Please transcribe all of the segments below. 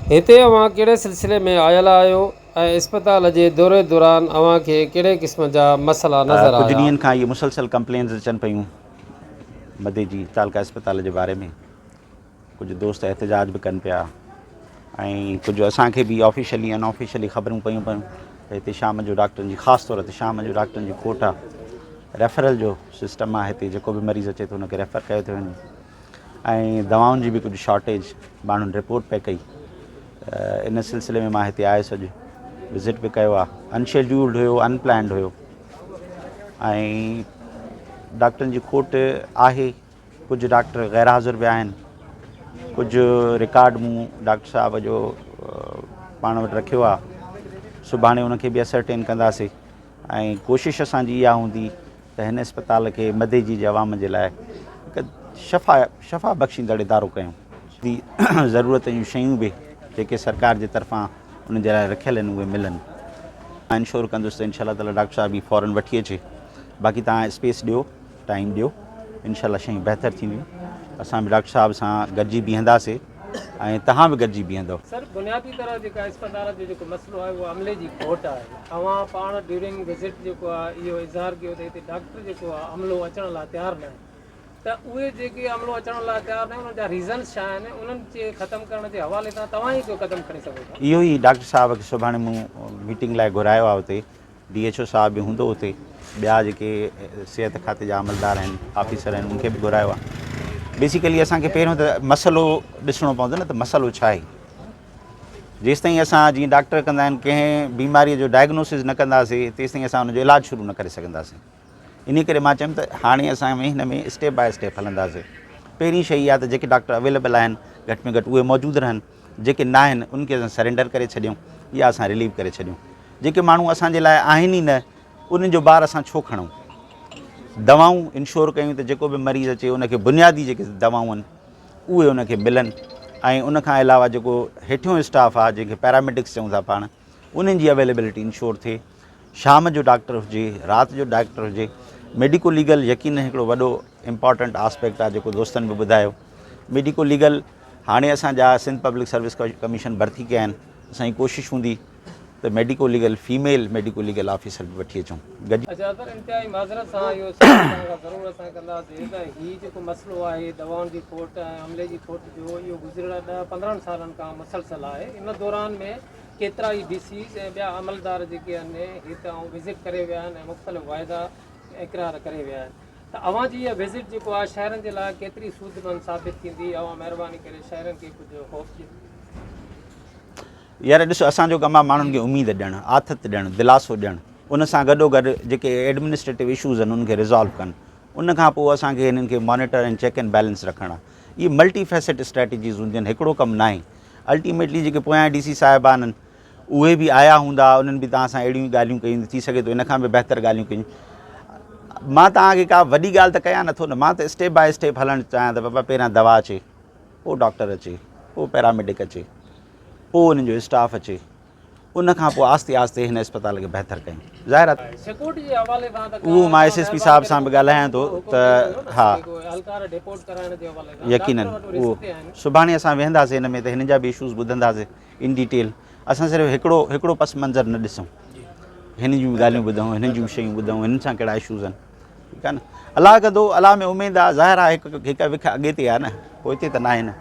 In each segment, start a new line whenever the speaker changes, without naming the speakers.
हिते अवां कहिड़े सिलसिले में आयल आहियो ऐं अस्पताल जे दौरे दौरान अवां खे कहिड़े क़िस्म जा मसइला नज़र
कुछ
आया?
ॾींहंनि खां इहे मुसलसल कंप्लेन्स अचनि पियूं मदे जी तालका अस्पताल जे बारे में। कुझु दोस्त एहतजाज बि कनि पिया ऐं कुझु असांखे बि ऑफिशियली अनऑफिशियली ख़बरूं पयूं त हिते शाम जो डॉक्टरनि जी ख़ासि तौर ते शाम जो डॉक्टरनि जी खोट आहे। रेफरल जो सिस्टम आहे हिते, जेको बि मरीज़ अचे थो हुनखे रेफर कयो थो वञे ऐं दवाउनि जी बि कुझु शॉर्टेज माण्हुनि रिपोर्ट पे कई। इन सिलसिले में मां हिते आयुसि, अॼु विज़िट बि कयो आहे। अनशेड्यूल्ड हुयो, अनप्लैंड हुयो ऐं डॉक्टरनि जी खोट आहे। कुझु डॉक्टर गैर हाज़िर बि आहिनि, कुझु रिकॉर्ड मूं डॉक्टर साहब जो पाण वटि रखियो आहे। सुभाणे उनखे बि असरटेन कंदासीं ऐं कोशिशि असांजी इहा हूंदी त हिन अस्पताल खे मदे जी अवाम जे लाइ हिकु शफ़ा बख़्शींदड़ इदारो कयूं। ज़रूरत जूं शयूं बि जेके सरकार जे तरफ़ां उन जे लाइ रखियल आहिनि उहे मिलनि। मां इंश्योर कंदुसि त इंशाल्लाह ताला डॉक्टर साहब बि फ़ौरन वठी अचे। बाक़ी तव्हां स्पेस ॾियो, टाइम ॾियो, इंशाल्लाह शयूं बहितर थींदियूं। असां बि डॉक्टर साहब सां गॾिजी बीहंदासीं ऐं तव्हां बि गॾिजी बीहंदव।
सर, बुनियादी तरह जेका अस्पताल जो जेको मसइलो आहे उहो अमले जी खोट आहे। तव्हां पाण ड्यूरिंग विज़िट जेको आहे इहो इज़हार कयो त हिते डॉक्टर जेको आहे अमलो अचण लाइ तयारु न आहे, त उहे जेके अमलो अचण लाइ तयारु न आहिनि उन्हनि जा रीज़न्स छा आहिनि? उन्हनि खे ख़तमु करण जे हवाले सां तव्हां ई को क़दम खणी सघो था?
इहो ई डॉक्टर साहब खे सुभाणे मूं मीटिंग लाइ घुरायो आहे। उते DHO साहब बि हूंदो, उते ॿिया जेके सिहत खाते जा अमलदार आहिनि, ऑफिसर आहिनि, उनखे बि घुरायो आहे। बेसिकली असांखे पहिरियों त मसइलो ॾिसणो पवंदो न, त मसइलो छा आहे। जेसिताईं असां जीअं डॉक्टर कंदा आहिनि कंहिं बीमारीअ जो डायग्नोसिस न कंदासीं तेसिताईं असां हुनजो इलाजु शुरू न करे सघंदासीं। इन करे मां चयुमि त हाणे असां में हिन में स्टेप बाय स्टेप हलंदासीं। पहिरीं शइ आहे त जेके डॉक्टर अवेलेबल आहिनि घटि में घटि उहे मौजूदु रहनि, जेके न आहिनि उनखे असां सरेंडर करे छॾियूं या असां रिलीव करे छॾियूं। जेके माण्हू असांजे लाइ आहिनि ई न उन्हनि जो ॿार असां छो खणूं। दवाऊं इंश्योर कयूं त जेको बि मरीज़ अचे उनखे बुनियादी जेके दवाऊं आहिनि उहे उनखे मिलनि ऐं उनखां अलावा जेको हेठियों स्टाफ आहे, जेके पैरामेडिक्स चऊं था पाण, उन्हनि जी अवेलेबिलिटी इंश्योर थिए। शाम जो डॉक्टर हुजे, राति जो डॉक्टर हुजे। मेडिको लीगल यकीन हिकिड़ो वॾो इम्पॉर्टेंट आस्पेक्ट आहे जेको दोस्तनि बि ॿुधायो। मेडिको लीगल हाणे असांजा सिंध पब्लिक सर्विस कमीशन भर्ती कया आहिनि। असांजी कोशिशि हूंदी त medico legal female medico legal officer बि वठी अचूं गॾु।
अच्छा सर, इंतिहाई माज़रत सां इहो ज़रूरु असां कंदासीं त हीउ जेको मसइलो आहे दवाउनि जी खोट ऐं अमले जी खोट जो, इहो गुज़िरियल 10-15 सालनि खां मुसलसल आहे। इन दौरान में केतिरा ई DCs ऐं ॿिया अमलदार जेके आहिनि हितां विज़िट करे विया आहिनि ऐं मुख़्तलिफ़ वाइदा इक़रार करे विया आहिनि। त अवां जी इहा विज़िट जेको आहे शहरनि जे लाइ केतिरी सूदमंद साबित थींदी? अवां महिरबानी करे शहरनि खे कुझु होप ॾियो।
यार ॾिसो, असांजो कमु आहे माण्हुनि खे उमेदु ॾियणु, आथत ॾियणु, दिलासो ॾियणु। उन सां गॾोगॾु जेके एडमिनिस्ट्रेटिव इशूज़ आहिनि उनखे रिज़ॉल्व कनि। उन खां पोइ असांखे हिननि खे मॉनिटर ऐं चेक एंड बैलेंस रखणु आहे। इहे मल्टी फैसेट स्ट्रेटजीज़ हूंदियूं आहिनि, हिकिड़ो कमु न आहे। अल्टीमेटली जेके पोयां DC साहिबान आहिनि उहे बि आया हूंदा, उन्हनि बि तव्हां सां अहिड़ियूं ॻाल्हियूं कयूं, थी सघे थो इन खां बि बहितर ॻाल्हियूं कयूं। मां तव्हांखे का वॾी ॻाल्हि त कयां नथो न, मां त स्टेप बाय स्टेप हलणु चाहियां त बाबा पहिरियां दवा अचे, पोइ डॉक्टर अचे, पोइ पैरामेडिक अचे, पोइ उन्हनि जो स्टाफ अचे, उन खां पोइ आस्ते आस्ते हिन अस्पताल खे बहितर कयूं। ज़ाहिर आहे
सिक्योरिटी जे हवाले सां त
उहो मां SSP साहब सां बि ॻाल्हायां थो त हा, यकीनन उहो सुभाणे असां वेहंदासीं हिन में त हिन जा बि इशूज़ ॿुधंदासीं इन डिटेल। असां सिर्फ़ु हिकिड़ो पस मंज़र न ॾिसूं, हिन जूं ॻाल्हियूं ॿुधूं, हिन जूं शयूं ॿुधूं, हिन सां कहिड़ा इशूज़ आहिनि। ठीकु आहे न। अलाह कंदो, अलाह में उमेदु आहे। ज़ाहिर आहे हिकु विख अॻे ते आहे न, पोइ हिते त न आहे न।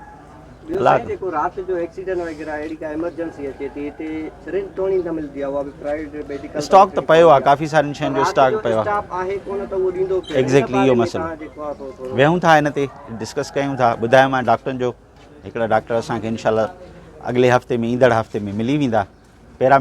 जेको राति जो एक्सीडेंट वग़ैरह अहिड़ी का इमरजेंसी अचे थी हिते सिरिंज टोनी न मिलंदी आहे, उहा बि प्राइवेट मेडिकल
स्टॉक त पियो आहे, काफ़ी सारियुनि शयुनि जो स्टॉक पियो आहे। एग्ज़ैक्टली इहो मसइलो वेहूं था, हिन ते डिस्कस कयूं था। ॿुधायो मां डॉक्टरनि जो, हिकिड़ा डॉक्टर असांखे इंशाल्लाह अॻिले हफ़्ते में ईंदड़ हफ़्ते में मिली वेंदा। पहिरां